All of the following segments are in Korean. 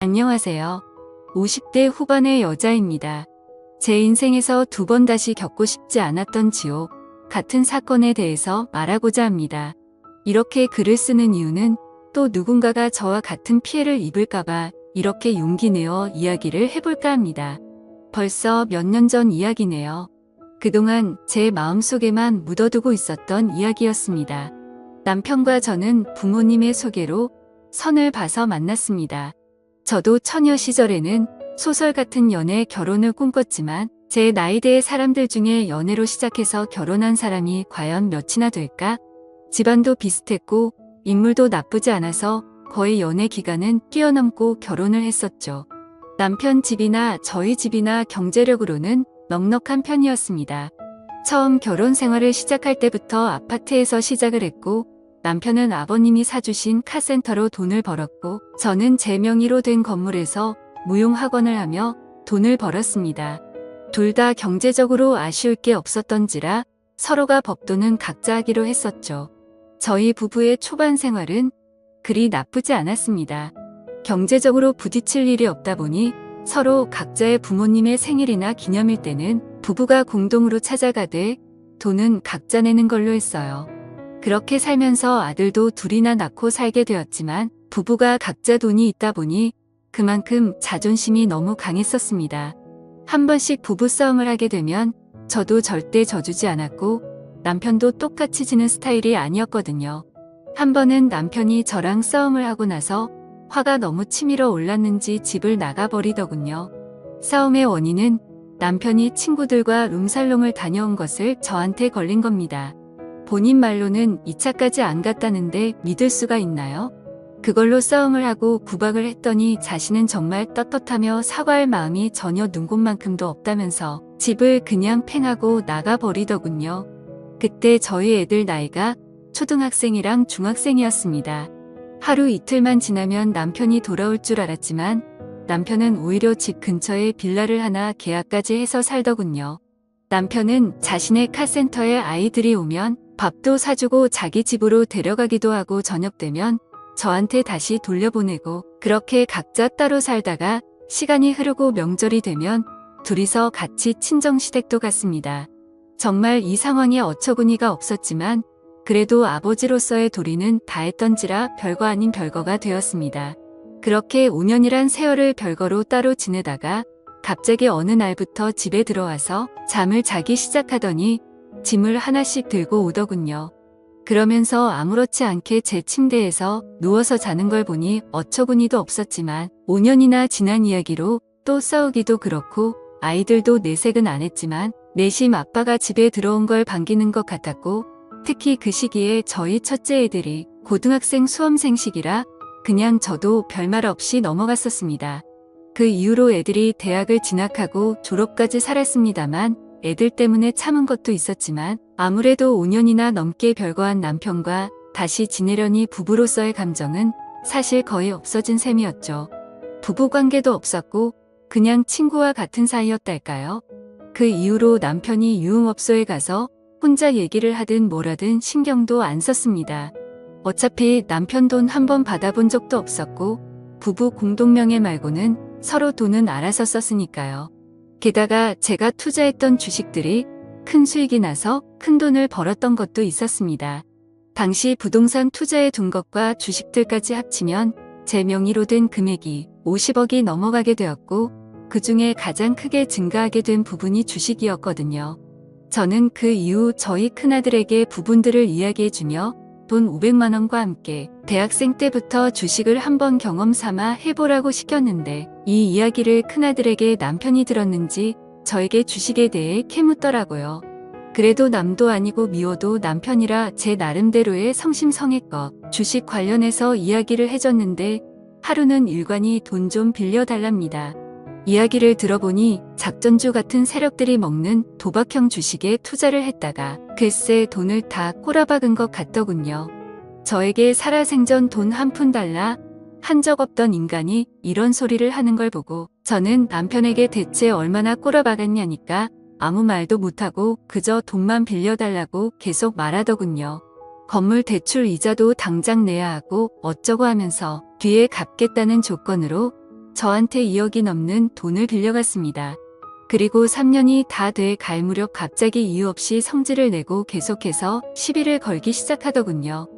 안녕하세요. 50대 후반의 여자입니다. 제 인생에서 두 번 다시 겪고 싶지 않았던 지옥 같은 사건에 대해서 말하고자 합니다. 이렇게 글을 쓰는 이유는 또 누군가가 저와 같은 피해를 입을까봐 이렇게 용기 내어 이야기를 해볼까 합니다. 벌써 몇 년 전 이야기네요. 그동안 제 마음속에만 묻어두고 있었던 이야기였습니다. 남편과 저는 부모님의 소개로 선을 봐서 만났습니다. 저도 처녀 시절에는 소설 같은 연애 결혼을 꿈꿨지만 제 나이대의 사람들 중에 연애로 시작해서 결혼한 사람이 과연 몇이나 될까? 집안도 비슷했고 인물도 나쁘지 않아서 거의 연애 기간은 뛰어넘고 결혼을 했었죠. 남편 집이나 저희 집이나 경제력으로는 넉넉한 편이었습니다. 처음 결혼 생활을 시작할 때부터 아파트에서 시작을 했고 남편은 아버님이 사주신 카센터로 돈을 벌었고 저는 제 명의로 된 건물에서 무용학원을 하며 돈을 벌었습니다. 둘 다 경제적으로 아쉬울 게 없었던지라 서로가 법도는 각자 하기로 했었죠. 저희 부부의 초반 생활은 그리 나쁘지 않았습니다. 경제적으로 부딪힐 일이 없다 보니 서로 각자의 부모님의 생일이나 기념일 때는 부부가 공동으로 찾아가되 돈은 각자 내는 걸로 했어요. 그렇게 살면서 아들도 둘이나 낳고 살게 되었지만 부부가 각자 돈이 있다 보니 그만큼 자존심이 너무 강했었습니다. 한 번씩 부부싸움을 하게 되면 저도 절대 져주지 않았고 남편도 똑같이 지는 스타일이 아니었거든요. 한 번은 남편이 저랑 싸움을 하고 나서 화가 너무 치밀어 올랐는지 집을 나가버리더군요. 싸움의 원인은 남편이 친구들과 룸살롱을 다녀온 것을 저한테 걸린 겁니다. 본인 말로는 2차까지 안 갔다는데 믿을 수가 있나요? 그걸로 싸움을 하고 구박을 했더니 자신은 정말 떳떳하며 사과할 마음이 전혀 눈곱만큼도 없다면서 집을 그냥 팽하고 나가버리더군요. 그때 저희 애들 나이가 초등학생이랑 중학생이었습니다. 하루 이틀만 지나면 남편이 돌아올 줄 알았지만 남편은 오히려 집 근처에 빌라를 하나 계약까지 해서 살더군요. 남편은 자신의 카센터에 아이들이 오면 밥도 사주고 자기 집으로 데려가기도 하고 저녁 되면 저한테 다시 돌려보내고 그렇게 각자 따로 살다가 시간이 흐르고 명절이 되면 둘이서 같이 친정시댁도 갔습니다. 정말 이 상황에 어처구니가 없었지만 그래도 아버지로서의 도리는 다했던지라 별거 아닌 별거가 되었습니다. 그렇게 5년이란 세월을 별거로 따로 지내다가 갑자기 어느 날부터 집에 들어와서 잠을 자기 시작하더니 짐을 하나씩 들고 오더군요. 그러면서 아무렇지 않게 제 침대에서 누워서 자는 걸 보니 어처구니도 없었지만 5년이나 지난 이야기로 또 싸우기도 그렇고 아이들도 내색은 안 했지만 내심 아빠가 집에 들어온 걸 반기는 것 같았고 특히 그 시기에 저희 첫째 애들이 고등학생 수험생식이라 그냥 저도 별말 없이 넘어갔었습니다. 그 이후로 애들이 대학을 진학하고 졸업까지 살았습니다만 애들 때문에 참은 것도 있었지만 아무래도 5년이나 넘게 별거한 남편과 다시 지내려니 부부로서의 감정은 사실 거의 없어진 셈이었죠. 부부관계도 없었고 그냥 친구와 같은 사이였달까요? 그 이후로 남편이 유흥업소에 가서 혼자 얘기를 하든 뭐라든 신경도 안 썼습니다. 어차피 남편 돈 한 번 받아본 적도 없었고 부부 공동명예 말고는 서로 돈은 알아서 썼으니까요. 게다가 제가 투자했던 주식들이 큰 수익이 나서 큰 돈을 벌었던 것도 있었습니다. 당시 부동산 투자에 둔 것과 주식들까지 합치면 제 명의로 된 금액이 50억이 넘어가게 되었고 그 중에 가장 크게 증가하게 된 부분이 주식이었거든요. 저는 그 이후 저희 큰아들에게 부분들을 이야기해주며 돈 500만 원과 함께 대학생 때부터 주식을 한번 경험 삼아 해보라고 시켰는데 이 이야기를 큰아들에게 남편이 들었는지 저에게 주식에 대해 캐묻더라고요. 그래도 남도 아니고 미워도 남편이라 제 나름대로의 성심성의껏 주식 관련해서 이야기를 해줬는데 하루는 일관이 돈 좀 빌려달랍니다. 이야기를 들어보니 작전주 같은 세력들이 먹는 도박형 주식에 투자를 했다가 글쎄 돈을 다 꼬라박은 것 같더군요. 저에게 살아생전 돈 한 푼 달라 한 적 없던 인간이 이런 소리를 하는 걸 보고 저는 남편에게 대체 얼마나 꼬라박았냐니까 아무 말도 못하고 그저 돈만 빌려달라고 계속 말하더군요. 건물 대출 이자도 당장 내야 하고 어쩌고 하면서 뒤에 갚겠다는 조건으로 저한테 2억이 넘는 돈을 빌려갔습니다. 그리고 3년이 다 돼 갈 무렵 갑자기 이유 없이 성질을 내고 계속해서 시비를 걸기 시작하더군요.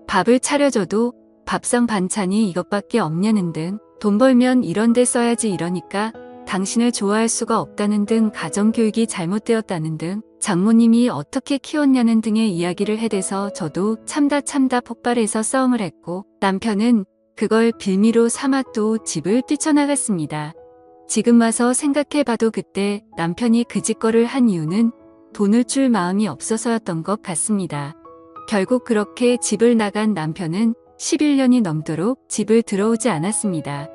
밥을 차려줘도 밥상 반찬이 이것밖에 없냐는 등, 돈 벌면 이런 데 써야지 이러니까 당신을 좋아할 수가 없다는 등, 가정교육이 잘못되었다는 등, 장모님이 어떻게 키웠냐는 등의 이야기를 해대서 저도 참다 폭발해서 싸움을 했고, 남편은 그걸 빌미로 삼아 또 집을 뛰쳐나갔습니다. 지금 와서 생각해봐도 그때 남편이 그 짓거리를 한 이유는 돈을 줄 마음이 없어서였던 것 같습니다. 결국 그렇게 집을 나간 남편은 11년이 넘도록 집을 들어오지 않았습니다.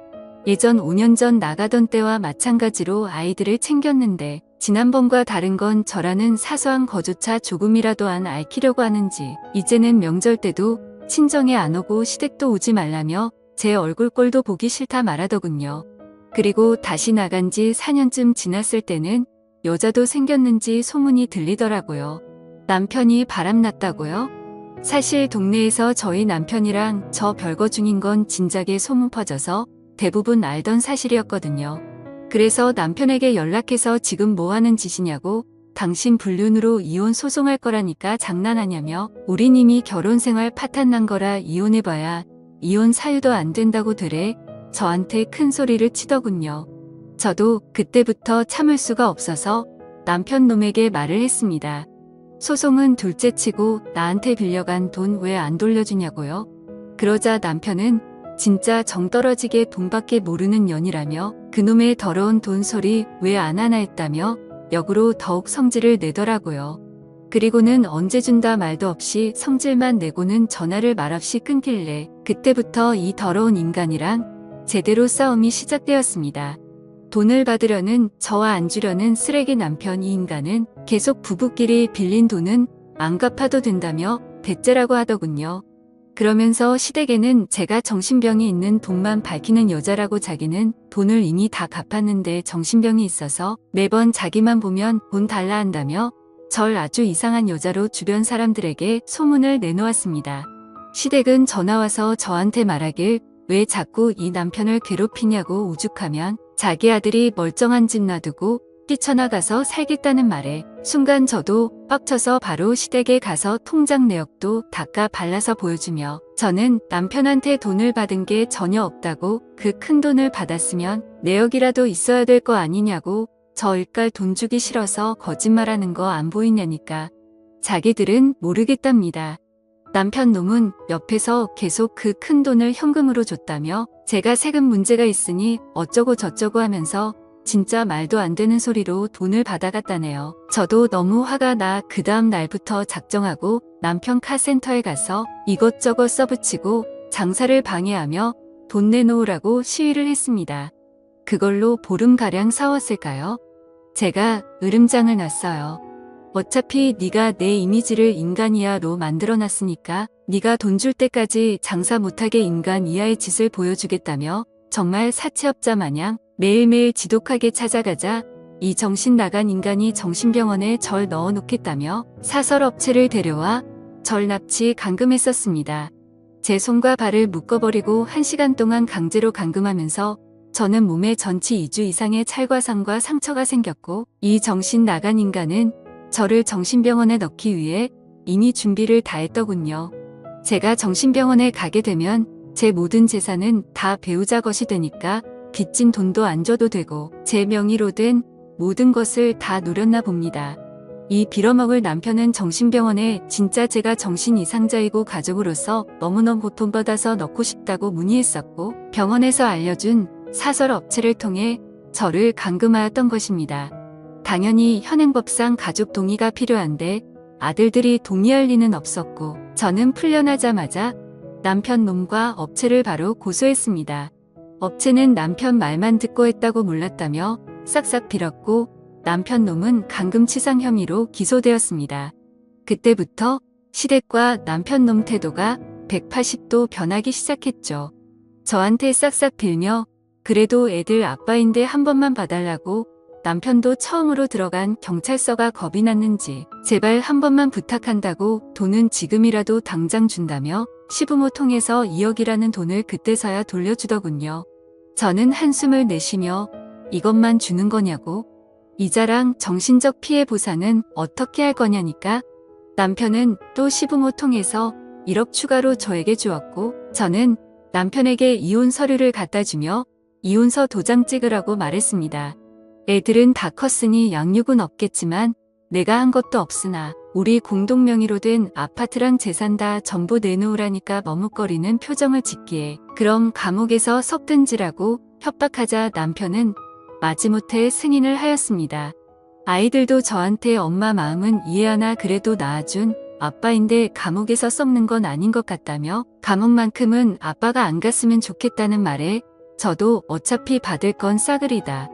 예전 5년 전 나가던 때와 마찬가지로 아이들을 챙겼는데 지난번과 다른 건 저라는 사소한 거조차 조금이라도 안 앓히려고 하는지 이제는 명절 때도 친정에 안 오고 시댁도 오지 말라며 제 얼굴 꼴도 보기 싫다 말하더군요. 그리고 다시 나간 지 4년쯤 지났을 때는 여자도 생겼는지 소문이 들리더라고요. 남편이 바람났다고요? 사실 동네에서 저희 남편이랑 저 별거 중인 건 진작에 소문 퍼져서 대부분 알던 사실이었거든요. 그래서 남편에게 연락해서 지금 뭐 하는 짓이냐고, 당신 불륜으로 이혼 소송할 거라니까 장난하냐며, 우린 이미 결혼 생활 파탄 난 거라 이혼해봐야 이혼 사유도 안 된다고 들에 저한테 큰 소리를 치더군요. 저도 그때부터 참을 수가 없어서 남편 놈에게 말을 했습니다. 소송은 둘째치고 나한테 빌려간 돈 왜 안 돌려주냐고요? 그러자 남편은 진짜 정 떨어지게 돈밖에 모르는 년이라며 그놈의 더러운 돈 소리 왜 안 하나 했다며 역으로 더욱 성질을 내더라고요. 그리고는 언제 준다 말도 없이 성질만 내고는 전화를 말없이 끊길래 그때부터 이 더러운 인간이랑 제대로 싸움이 시작되었습니다. 돈을 받으려는 저와 안 주려는 쓰레기 남편 이 인간은 계속 부부끼리 빌린 돈은 안 갚아도 된다며 대째라고 하더군요. 그러면서 시댁에는 제가 정신병이 있는 돈만 밝히는 여자라고, 자기는 돈을 이미 다 갚았는데 정신병이 있어서 매번 자기만 보면 돈 달라 한다며 절 아주 이상한 여자로 주변 사람들에게 소문을 내놓았습니다. 시댁은 전화와서 저한테 말하길 왜 자꾸 이 남편을 괴롭히냐고 오죽하면 자기 아들이 멀쩡한 집 놔두고 뛰쳐나가서 살겠다는 말에 순간 저도 빡쳐서 바로 시댁에 가서 통장 내역도 닦아 발라서 보여주며 저는 남편한테 돈을 받은 게 전혀 없다고, 그 큰 돈을 받았으면 내역이라도 있어야 될 거 아니냐고, 저 일깔 돈 주기 싫어서 거짓말하는 거 안 보이냐니까 자기들은 모르겠답니다. 남편 놈은 옆에서 계속 그 큰 돈을 현금으로 줬다며 제가 세금 문제가 있으니 어쩌고 저쩌고 하면서 진짜 말도 안 되는 소리로 돈을 받아갔다네요. 저도 너무 화가 나 그 다음 날부터 작정하고 남편 카센터에 가서 이것저것 써붙이고 장사를 방해하며 돈 내놓으라고 시위를 했습니다. 그걸로 보름가량 싸웠을까요? 제가 으름장을 놨어요. 어차피 네가 내 이미지를 인간이야로 만들어놨으니까 네가 돈 줄 때까지 장사 못하게 인간 이하의 짓을 보여주겠다며 정말 사채업자 마냥 매일매일 지독하게 찾아가자 이 정신 나간 인간이 정신병원에 절 넣어놓겠다며 사설업체를 데려와 절 납치 감금했었습니다. 제 손과 발을 묶어버리고 1시간 동안 강제로 감금하면서 저는 몸에 전치 2주 이상의 찰과상과 상처가 생겼고, 이 정신 나간 인간은 저를 정신병원에 넣기 위해 이미 준비를 다 했더군요. 제가 정신병원에 가게 되면 제 모든 재산은 다 배우자 것이 되니까 빚진 돈도 안 줘도 되고 제 명의로 된 모든 것을 다 노렸나 봅니다. 이 빌어먹을 남편은 정신병원에 진짜 제가 정신 이상자이고 가족으로서 너무너무 고통받아서 넣고 싶다고 문의했었고, 병원에서 알려준 사설 업체를 통해 저를 감금하였던 것입니다. 당연히 현행법상 가족 동의가 필요한데 아들들이 동의할 리는 없었고, 저는 풀려나자마자 남편 놈과 업체를 바로 고소했습니다. 업체는 남편 말만 듣고 했다고 몰랐다며 싹싹 빌었고, 남편 놈은 감금치상 혐의로 기소되었습니다. 그때부터 시댁과 남편 놈 태도가 180도 변하기 시작했죠. 저한테 싹싹 빌며 그래도 애들 아빠인데 한 번만 봐달라고, 남편도 처음으로 들어간 경찰서가 겁이 났는지 제발 한 번만 부탁한다고 돈은 지금이라도 당장 준다며 시부모 통해서 2억이라는 돈을 그때서야 돌려주더군요. 저는 한숨을 내쉬며 이것만 주는 거냐고. 이자랑 정신적 피해 보상은 어떻게 할 거냐니까. 남편은 또 시부모 통해서 1억 추가로 저에게 주었고 저는 남편에게 이혼 서류를 갖다 주며 이혼서 도장 찍으라고 말했습니다. 애들은 다 컸으니 양육은 없겠지만 내가 한 것도 없으나 우리 공동 명의로 된 아파트랑 재산 다 전부 내놓으라니까 머뭇거리는 표정을 짓기에 그럼 감옥에서 썩든지라고 협박하자 남편은 마지못해 승인을 하였습니다. 아이들도 저한테 엄마 마음은 이해하나 그래도 낳아준 아빠인데 감옥에서 썩는 건 아닌 것 같다며 감옥만큼은 아빠가 안 갔으면 좋겠다는 말에 저도 어차피 받을 건 싸그리다.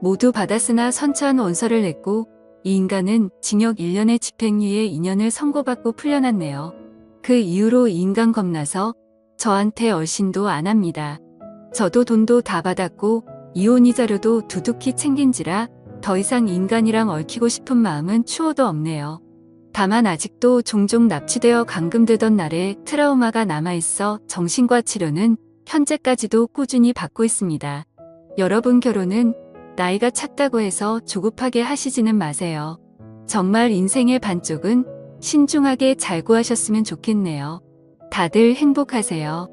모두 받았으나 선처한 원서를 냈고 이 인간은 징역 1년의 집행유예 2년을 선고받고 풀려났네요. 그 이후로 이 인간 겁나서 저한테 얼씬도 안 합니다. 저도 돈도 다 받았고 이혼 이자료도 두둑히 챙긴지라 더 이상 인간이랑 얽히고 싶은 마음은 추호도 없네요. 다만 아직도 종종 납치되어 감금되던 날의 트라우마가 남아있어 정신과 치료는 현재까지도 꾸준히 받고 있습니다. 여러분 결혼은 나이가 찼다고 해서 조급하게 하시지는 마세요. 정말 인생의 반쪽은 신중하게 잘 구하셨으면 좋겠네요. 다들 행복하세요.